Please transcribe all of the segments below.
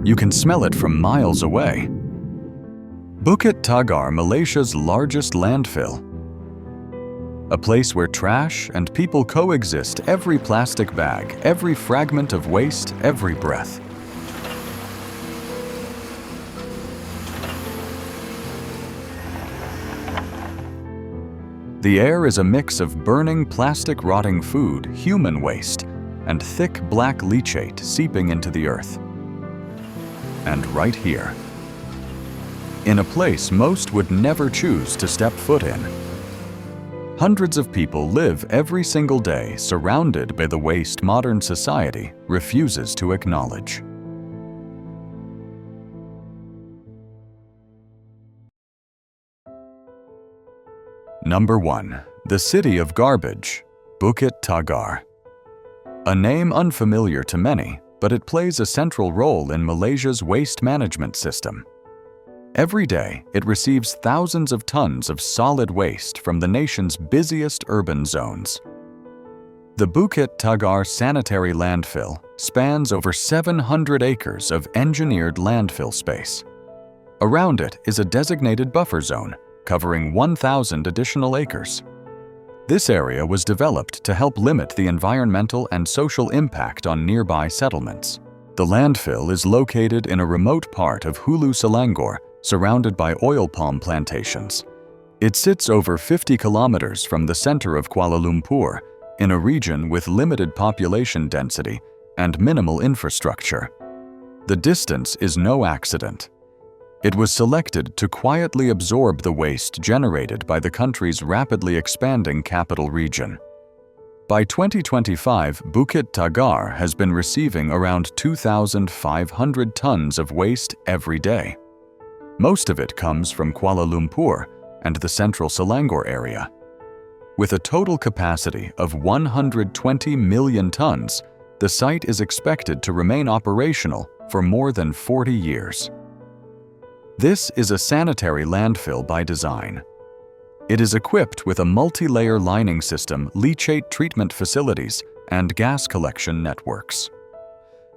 You can smell it from miles away. Bukit Tagar, Malaysia's largest landfill. A place where trash and people coexist, every plastic bag, every fragment of waste, every breath. The air is a mix of burning plastic rotting food, human waste, and thick black leachate seeping into the earth. And right here, in a place most would never choose to step foot in, hundreds of people live every single day surrounded by the waste modern society refuses to acknowledge. Number 1. The City of Garbage, Bukit Tagar. A name unfamiliar to many, but it plays a central role in Malaysia's waste management system. Every day, it receives thousands of tons of solid waste from the nation's busiest urban zones. The Bukit Tagar sanitary landfill spans over 700 acres of engineered landfill space. Around it is a designated buffer zone, covering 1,000 additional acres. This area was developed to help limit the environmental and social impact on nearby settlements. The landfill is located in a remote part of Hulu Selangor, surrounded by oil palm plantations. It sits over 50 kilometers from the center of Kuala Lumpur, in a region with limited population density and minimal infrastructure. The distance is no accident. It was selected to quietly absorb the waste generated by the country's rapidly expanding capital region. By 2025, Bukit Tagar has been receiving around 2,500 tons of waste every day. Most of it comes from Kuala Lumpur and the central Selangor area. With a total capacity of 120 million tons, the site is expected to remain operational for more than 40 years. This is a sanitary landfill by design. It is equipped with a multi-layer lining system, leachate treatment facilities, and gas collection networks.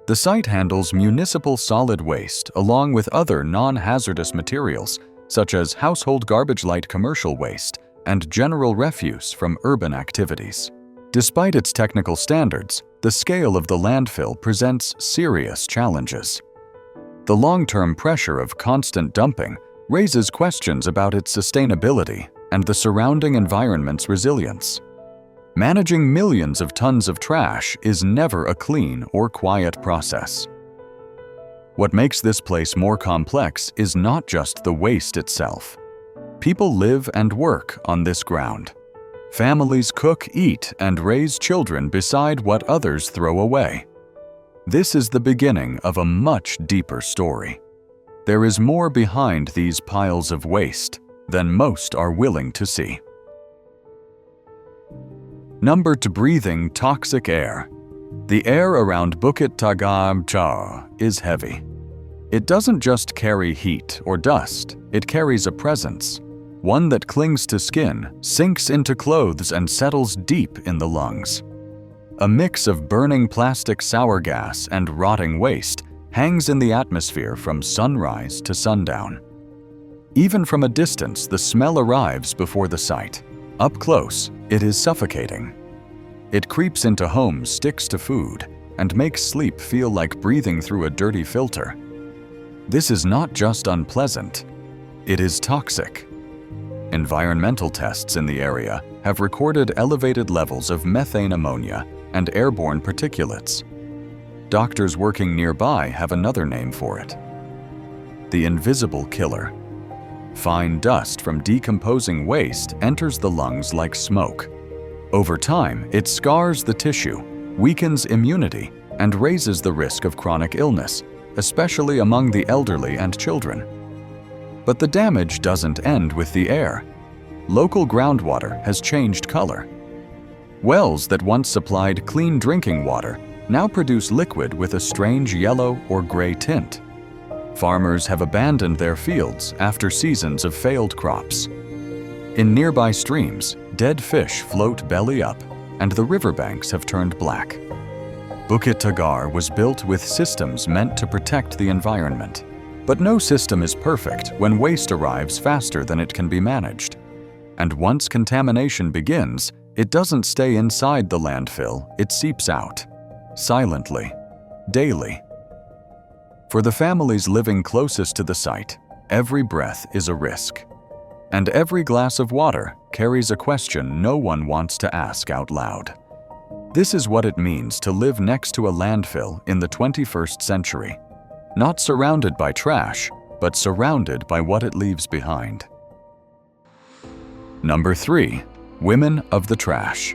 The site handles municipal solid waste along with other non-hazardous materials, such as household garbage, light commercial waste, and general refuse from urban activities. Despite its technical standards, the scale of the landfill presents serious challenges. The long-term pressure of constant dumping raises questions about its sustainability and the surrounding environment's resilience. Managing millions of tons of trash is never a clean or quiet process. What makes this place more complex is not just the waste itself. People live and work on this ground. Families cook, eat, and raise children beside what others throw away. This is the beginning of a much deeper story. There is more behind these piles of waste than most are willing to see. Number 2. Breathing toxic air. The air around Bukit Tagar is heavy. It doesn't just carry heat or dust, it carries a presence, one that clings to skin, sinks into clothes, and settles deep in the lungs. A mix of burning plastic sour gas and rotting waste hangs in the atmosphere from sunrise to sundown. Even from a distance, the smell arrives before the site. Up close, it is suffocating. It creeps into homes, sticks to food, and makes sleep feel like breathing through a dirty filter. This is not just unpleasant, it is toxic. Environmental tests in the area have recorded elevated levels of methane ammonia and airborne particulates. Doctors working nearby have another name for it: the invisible killer. Fine dust from decomposing waste enters the lungs like smoke. Over time, it scars the tissue, weakens immunity, and raises the risk of chronic illness, especially among the elderly and children. But the damage doesn't end with the air. Local groundwater has changed color. Wells that once supplied clean drinking water now produce liquid with a strange yellow or gray tint. Farmers have abandoned their fields after seasons of failed crops. In nearby streams, dead fish float belly up, and the riverbanks have turned black. Bukit Tagar was built with systems meant to protect the environment. But no system is perfect when waste arrives faster than it can be managed. And once contamination begins, it doesn't stay inside the landfill, it seeps out. Silently. Daily. For the families living closest to the site, every breath is a risk. And every glass of water carries a question no one wants to ask out loud. This is what it means to live next to a landfill in the 21st century. Not surrounded by trash, but surrounded by what it leaves behind. Number 3. Women of the trash.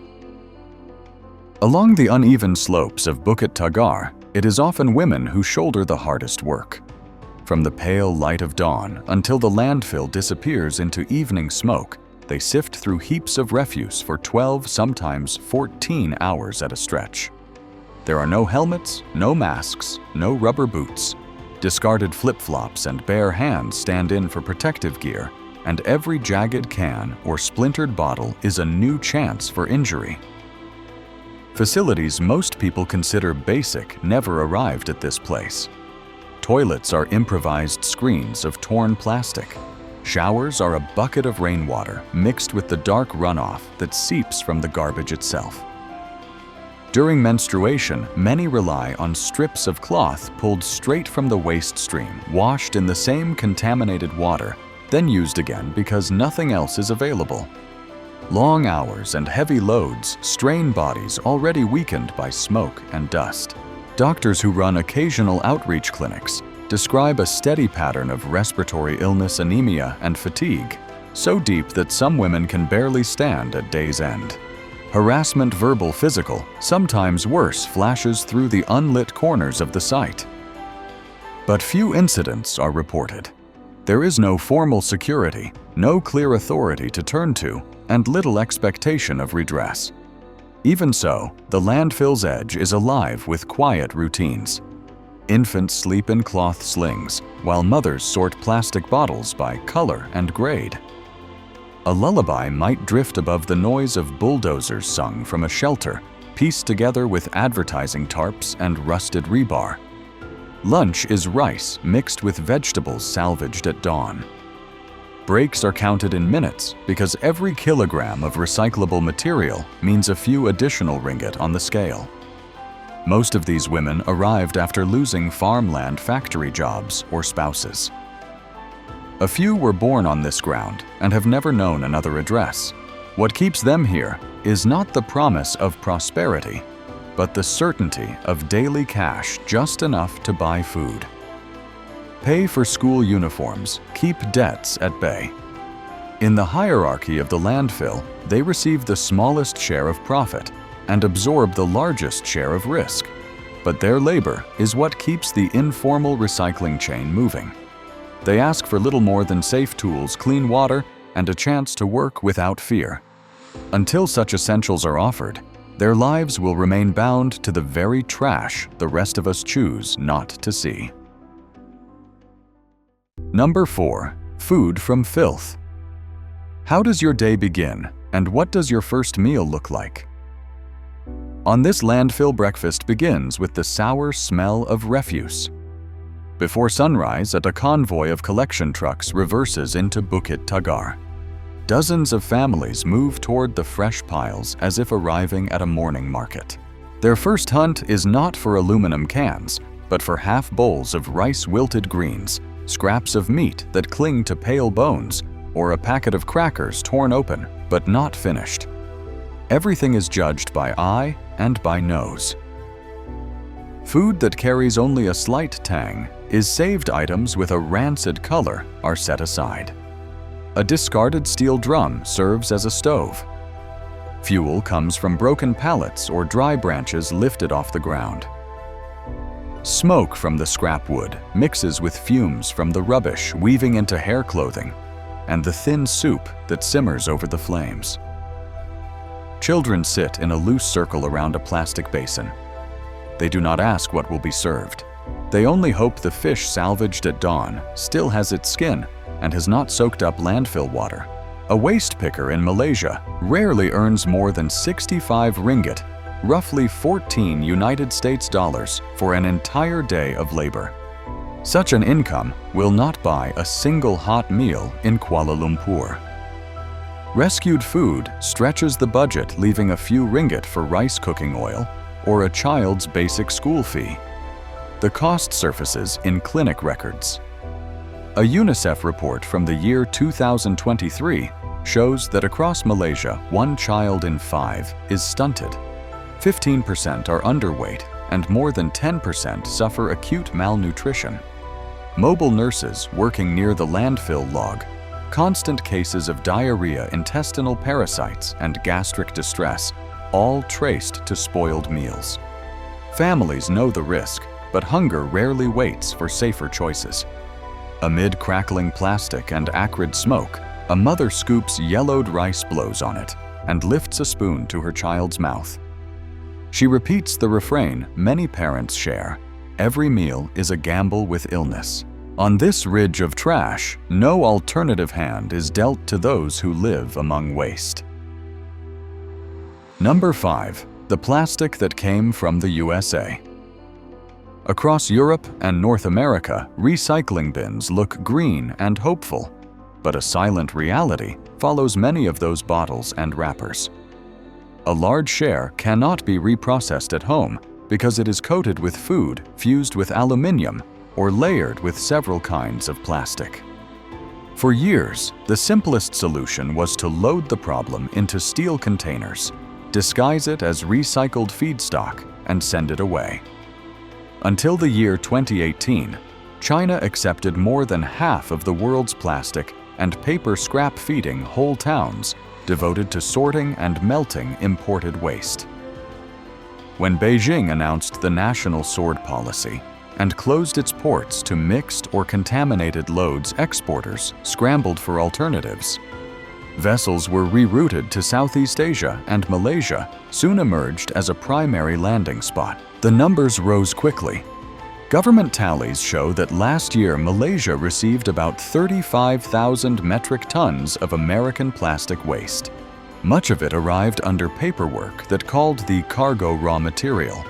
Along the uneven slopes of Bukit Tagar, it is often women who shoulder the hardest work. From the pale light of dawn until the landfill disappears into evening smoke, they sift through heaps of refuse for 12, sometimes 14 hours at a stretch. There are no helmets, no masks, no rubber boots. Discarded flip-flops and bare hands stand in for protective gear, and every jagged can or splintered bottle is a new chance for injury. Facilities most people consider basic never arrived at this place. Toilets are improvised screens of torn plastic. Showers are a bucket of rainwater mixed with the dark runoff that seeps from the garbage itself. During menstruation, many rely on strips of cloth pulled straight from the waste stream, washed in the same contaminated water, then used again because nothing else is available. Long hours and heavy loads strain bodies already weakened by smoke and dust. Doctors who run occasional outreach clinics describe a steady pattern of respiratory illness, anemia, and fatigue, so deep that some women can barely stand at day's end. Harassment, verbal, physical, sometimes worse, flashes through the unlit corners of the site. But few incidents are reported. There is no formal security, no clear authority to turn to, and little expectation of redress. Even so, the landfill's edge is alive with quiet routines. Infants sleep in cloth slings, while mothers sort plastic bottles by color and grade. A lullaby might drift above the noise of bulldozers sung from a shelter, pieced together with advertising tarps and rusted rebar. Lunch is rice mixed with vegetables salvaged at dawn. Breaks are counted in minutes because every kilogram of recyclable material means a few additional ringgit on the scale. Most of these women arrived after losing farmland factory jobs or spouses. A few were born on this ground and have never known another address. What keeps them here is not the promise of prosperity, but the certainty of daily cash just enough to buy food. Pay for school uniforms, keep debts at bay. In the hierarchy of the landfill, they receive the smallest share of profit and absorb the largest share of risk. But their labor is what keeps the informal recycling chain moving. They ask for little more than safe tools, clean water, and a chance to work without fear. Until such essentials are offered, their lives will remain bound to the very trash the rest of us choose not to see. Number 4. Food from filth. How does your day begin, and what does your first meal look like? On this landfill, breakfast begins with the sour smell of refuse. Before sunrise, a convoy of collection trucks reverses into Bukit Tagar. Dozens of families move toward the fresh piles as if arriving at a morning market. Their first hunt is not for aluminum cans, but for half bowls of rice-wilted greens, scraps of meat that cling to pale bones, or a packet of crackers torn open but not finished. Everything is judged by eye and by nose. Food that carries only a slight tang is saved. Items with a rancid color are set aside. A discarded steel drum serves as a stove. Fuel comes from broken pallets or dry branches lifted off the ground. Smoke from the scrap wood mixes with fumes from the rubbish weaving into hair clothing and the thin soup that simmers over the flames. Children sit in a loose circle around a plastic basin. They do not ask what will be served. They only hope the fish salvaged at dawn still has its skin and has not soaked up landfill water. A waste picker in Malaysia rarely earns more than 65 ringgit roughly 14 United States dollars for an entire day of labor. Such an income will not buy a single hot meal in Kuala Lumpur. Rescued food stretches the budget, leaving a few ringgit for rice cooking oil or a child's basic school fee. The cost surfaces in clinic records. A UNICEF report from the year 2023 shows that across Malaysia, 1 child in 5 is stunted. 15% are underweight, and more than 10% suffer acute malnutrition. Mobile nurses working near the landfill log constant cases of diarrhea, intestinal parasites, and gastric distress, all traced to spoiled meals. Families know the risk, but hunger rarely waits for safer choices. Amid crackling plastic and acrid smoke, a mother scoops yellowed rice, blows on it, and lifts a spoon to her child's mouth. She repeats the refrain many parents share: every meal is a gamble with illness. On this ridge of trash, no alternative hand is dealt to those who live among waste. Number 5. The plastic that came from the USA. Across Europe and North America, recycling bins look green and hopeful, but a silent reality follows many of those bottles and wrappers. A large share cannot be reprocessed at home because it is coated with food fused with aluminium or layered with several kinds of plastic. For years, the simplest solution was to load the problem into steel containers, disguise it as recycled feedstock, and send it away. Until the year 2018, China accepted more than half of the world's plastic and paper scrap, feeding whole towns devoted to sorting and melting imported waste. When Beijing announced the national sword policy and closed its ports to mixed or contaminated loads, exporters scrambled for alternatives. Vessels were rerouted to Southeast Asia, and Malaysia soon emerged as a primary landing spot. The numbers rose quickly. Government tallies show that last year Malaysia received about 35,000 metric tons of American plastic waste. Much of it arrived under paperwork that called the cargo raw material,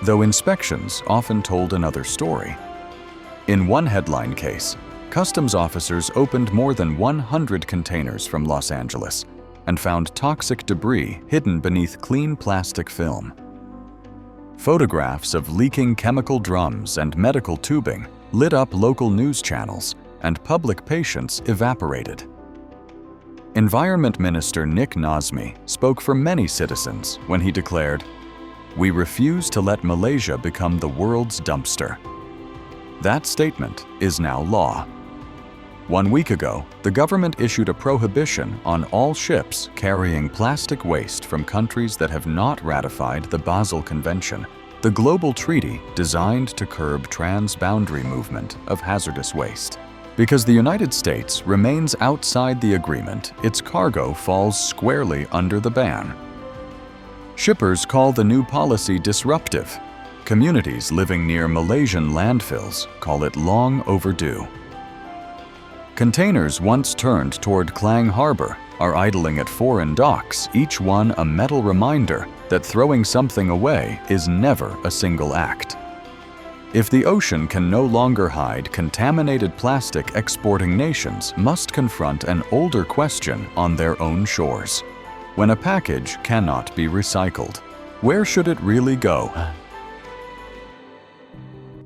though inspections often told another story. In one headline case, customs officers opened more than 100 containers from Los Angeles and found toxic debris hidden beneath clean plastic film. Photographs of leaking chemical drums and medical tubing lit up local news channels, and public patience evaporated. Environment Minister Nick Nazmi spoke for many citizens when he declared, "We refuse to let Malaysia become the world's dumpster." That statement is now law. 1 week ago, the government issued a prohibition on all ships carrying plastic waste from countries that have not ratified the Basel Convention, the global treaty designed to curb trans-boundary movement of hazardous waste. Because the United States remains outside the agreement, its cargo falls squarely under the ban. Shippers call the new policy disruptive. Communities living near Malaysian landfills call it long overdue. Containers once turned toward Klang Harbor are idling at foreign docks, each one a metal reminder that throwing something away is never a single act. If the ocean can no longer hide contaminated plastic, exporting nations must confront an older question on their own shores. When a package cannot be recycled, where should it really go?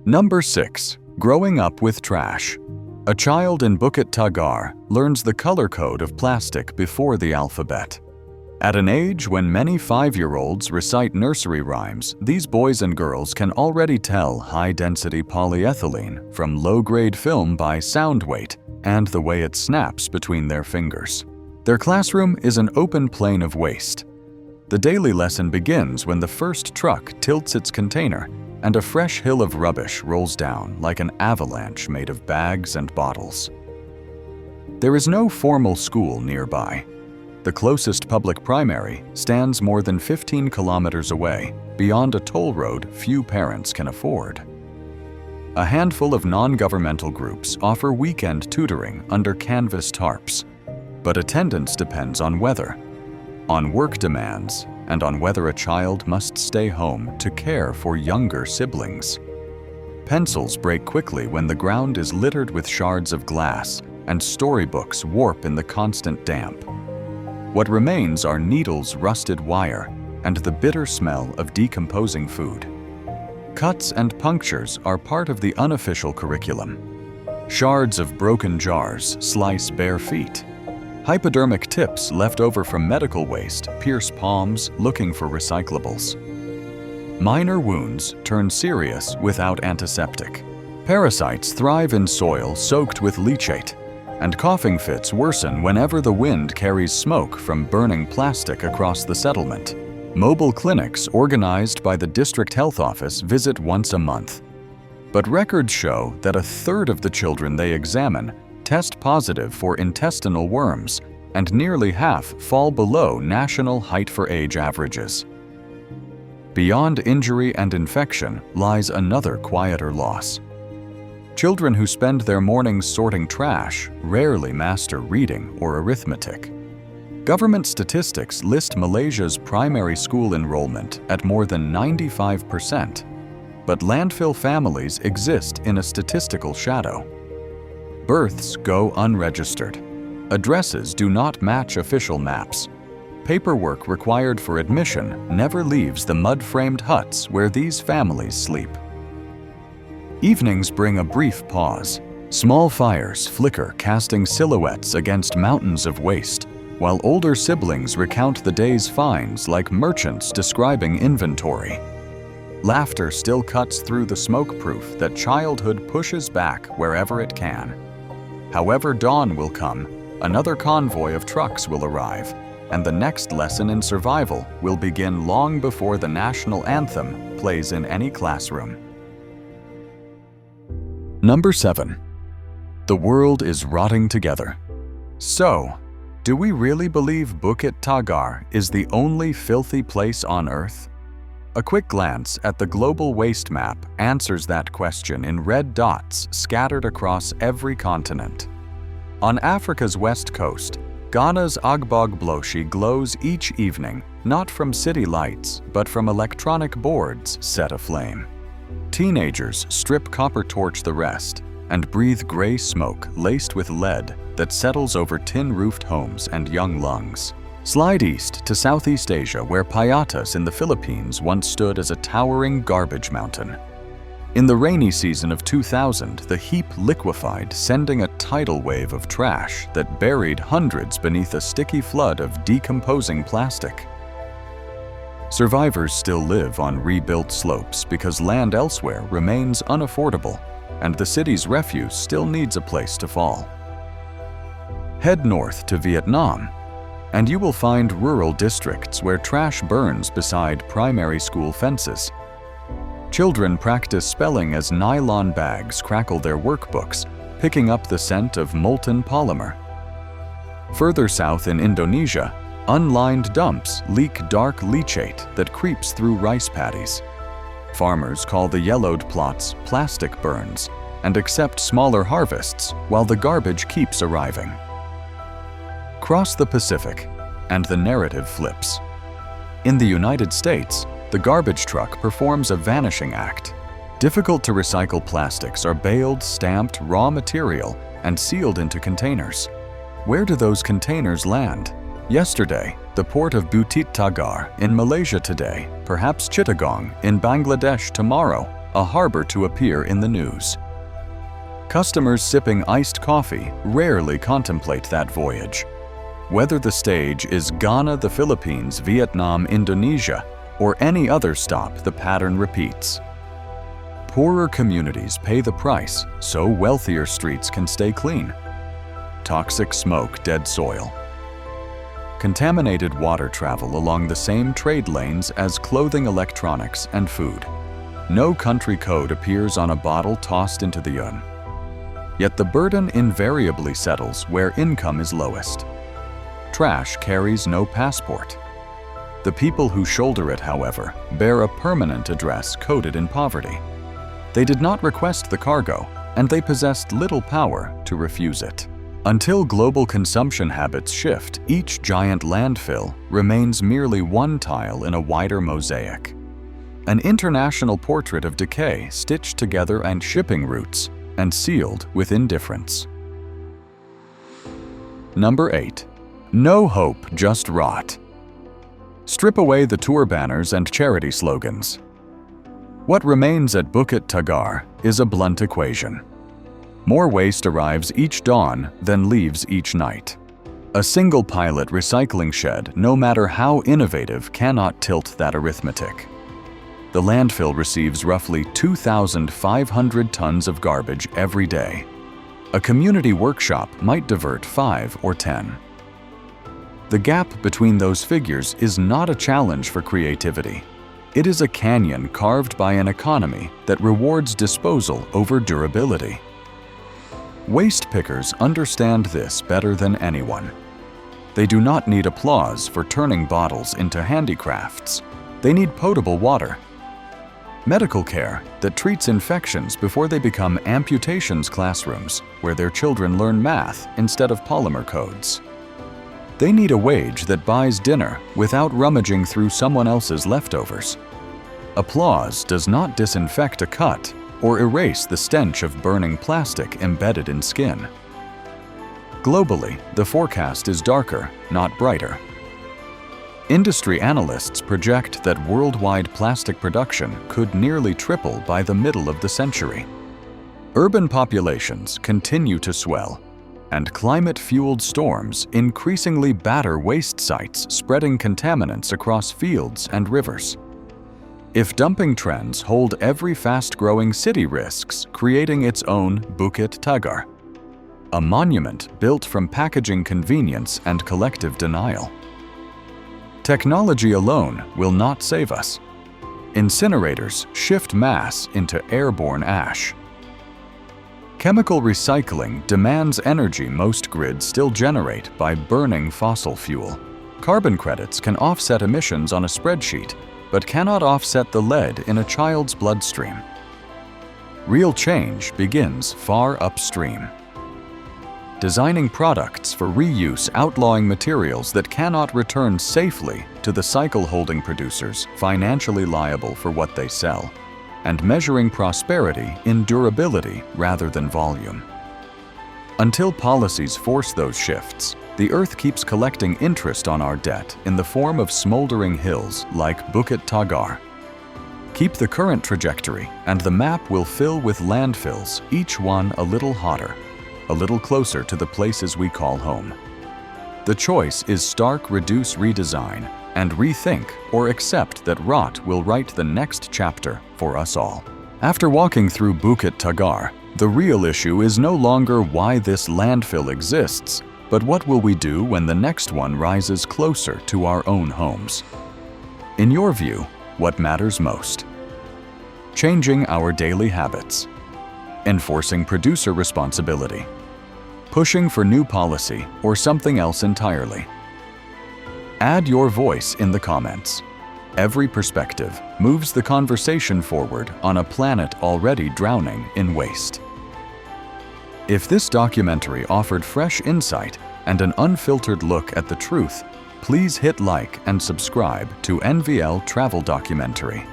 Number 6. Growing up with trash. A child in Bukit Tagar learns the color code of plastic before the alphabet. At an age when many 5-year-olds recite nursery rhymes, these boys and girls can already tell high-density polyethylene from low-grade film by sound weight and the way it snaps between their fingers. Their classroom is an open plain of waste. The daily lesson begins when the first truck tilts its container and a fresh hill of rubbish rolls down like an avalanche made of bags and bottles. There is no formal school nearby. The closest public primary stands more than 15 kilometers away, beyond a toll road few parents can afford. A handful of non-governmental groups offer weekend tutoring under canvas tarps, but attendance depends on weather. on work demands, and on whether a child must stay home to care for younger siblings. Pencils break quickly when the ground is littered with shards of glass, and storybooks warp in the constant damp. What remains are needles, rusted wire, and the bitter smell of decomposing food. Cuts and punctures are part of the unofficial curriculum. Shards of broken jars slice bare feet. Hypodermic tips left over from medical waste pierce palms looking for recyclables. Minor wounds turn serious without antiseptic. Parasites thrive in soil soaked with leachate, and coughing fits worsen whenever the wind carries smoke from burning plastic across the settlement. Mobile clinics organized by the district health office visit once a month. But records show that 1/3 of the children they examine test positive for intestinal worms, and nearly half fall below national height for age averages. Beyond injury and infection lies another quieter loss. Children who spend their mornings sorting trash rarely master reading or arithmetic. Government statistics list Malaysia's primary school enrollment at more than 95%, but landfill families exist in a statistical shadow. Births go unregistered. Addresses do not match official maps. Paperwork required for admission never leaves the mud-framed huts where these families sleep. Evenings bring a brief pause. Small fires flicker, casting silhouettes against mountains of waste, while older siblings recount the day's finds like merchants describing inventory. Laughter still cuts through the smoke proof that childhood pushes back wherever it can. However, dawn will come, another convoy of trucks will arrive, and the next lesson in survival will begin long before the national anthem plays in any classroom. Number 7. The world is rotting together. So, do we really believe Bukit Tagar is the only filthy place on Earth? A quick glance at the global waste map answers that question in red dots scattered across every continent. On Africa's west coast, Ghana's Agbogbloshie glows each evening, not from city lights, but from electronic boards set aflame. Teenagers strip copper torch the rest and breathe gray smoke laced with lead that settles over tin-roofed homes and young lungs. Slide east to Southeast Asia, where Payatas in the Philippines once stood as a towering garbage mountain. In the rainy season of 2000, the heap liquefied, sending a tidal wave of trash that buried hundreds beneath a sticky flood of decomposing plastic. Survivors still live on rebuilt slopes because land elsewhere remains unaffordable, and the city's refuse still needs a place to fall. Head north to Vietnam, and you will find rural districts where trash burns beside primary school fences. Children practice spelling as nylon bags crackle their workbooks, picking up the scent of molten polymer. Further south in Indonesia, unlined dumps leak dark leachate that creeps through rice paddies. Farmers call the yellowed plots plastic burns and accept smaller harvests while the garbage keeps arriving. Cross the Pacific, and the narrative flips. In the United States, the garbage truck performs a vanishing act. Difficult to recycle plastics are baled, stamped, raw material, and sealed into containers. Where do those containers land? Yesterday, the port of Bukit Tagar in Malaysia today, perhaps Chittagong in Bangladesh tomorrow, a harbor to appear in the news. Customers sipping iced coffee rarely contemplate that voyage. Whether the stage is Ghana, the Philippines, Vietnam, Indonesia, or any other stop, the pattern repeats. Poorer communities pay the price so wealthier streets can stay clean. Toxic smoke, dead soil. Contaminated water travel along the same trade lanes as clothing, electronics, and food. No country code appears on a bottle tossed into the yun. Yet the burden invariably settles where income is lowest. Trash carries no passport. The people who shoulder it, however, bear a permanent address coded in poverty. They did not request the cargo, and they possessed little power to refuse it. Until global consumption habits shift, each giant landfill remains merely one tile in a wider mosaic. An international portrait of decay stitched together and shipping routes and sealed with indifference. Number 8. No hope, just rot. Strip away the tour banners and charity slogans. What remains at Bukit Tagar is a blunt equation. More waste arrives each dawn than leaves each night. A single pilot recycling shed, no matter how innovative, cannot tilt that arithmetic. The landfill receives roughly 2,500 tons of garbage every day. A community workshop might divert 5 or 10. The gap between those figures is not a challenge for creativity. It is a canyon carved by an economy that rewards disposal over durability. Waste pickers understand this better than anyone. They do not need applause for turning bottles into handicrafts. They need potable water. Medical care that treats infections before they become amputations classrooms where their children learn math instead of polymer codes. They need a wage that buys dinner without rummaging through someone else's leftovers. Applause does not disinfect a cut or erase the stench of burning plastic embedded in skin. Globally, the forecast is darker, not brighter. Industry analysts project that worldwide plastic production could nearly triple by the middle of the century. Urban populations continue to swell, and climate-fueled storms increasingly batter waste sites, spreading contaminants across fields and rivers. If dumping trends hold, every fast-growing city risks creating its own Bukit Tagar, a monument built from packaging convenience and collective denial. Technology alone will not save us. Incinerators shift mass into airborne ash. Chemical recycling demands energy most grids still generate by burning fossil fuel. Carbon credits can offset emissions on a spreadsheet, but cannot offset the lead in a child's bloodstream. Real change begins far upstream. Designing products for reuse, outlawing materials that cannot return safely to the cycle-holding producers financially liable for what they sell, and measuring prosperity in durability rather than volume. Until policies force those shifts, the Earth keeps collecting interest on our debt in the form of smoldering hills like Bukit Tagar. Keep the current trajectory, and the map will fill with landfills, each one a little hotter, a little closer to the places we call home. The choice is stark reduce, redesign, and rethink or accept that rot will write the next chapter for us all. After walking through Bukit Tagar, the real issue is no longer why this landfill exists, but what will we do when the next one rises closer to our own homes? In your view, what matters most? Changing our daily habits, enforcing producer responsibility, pushing for new policy, or something else entirely? Add your voice in the comments. Every perspective moves the conversation forward on a planet already drowning in waste. If this documentary offered fresh insight and an unfiltered look at the truth, please hit like and subscribe to NVL Travel Documentary.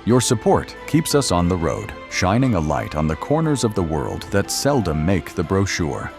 Your support keeps us on the road, shining a light on the corners of the world that seldom make the brochure.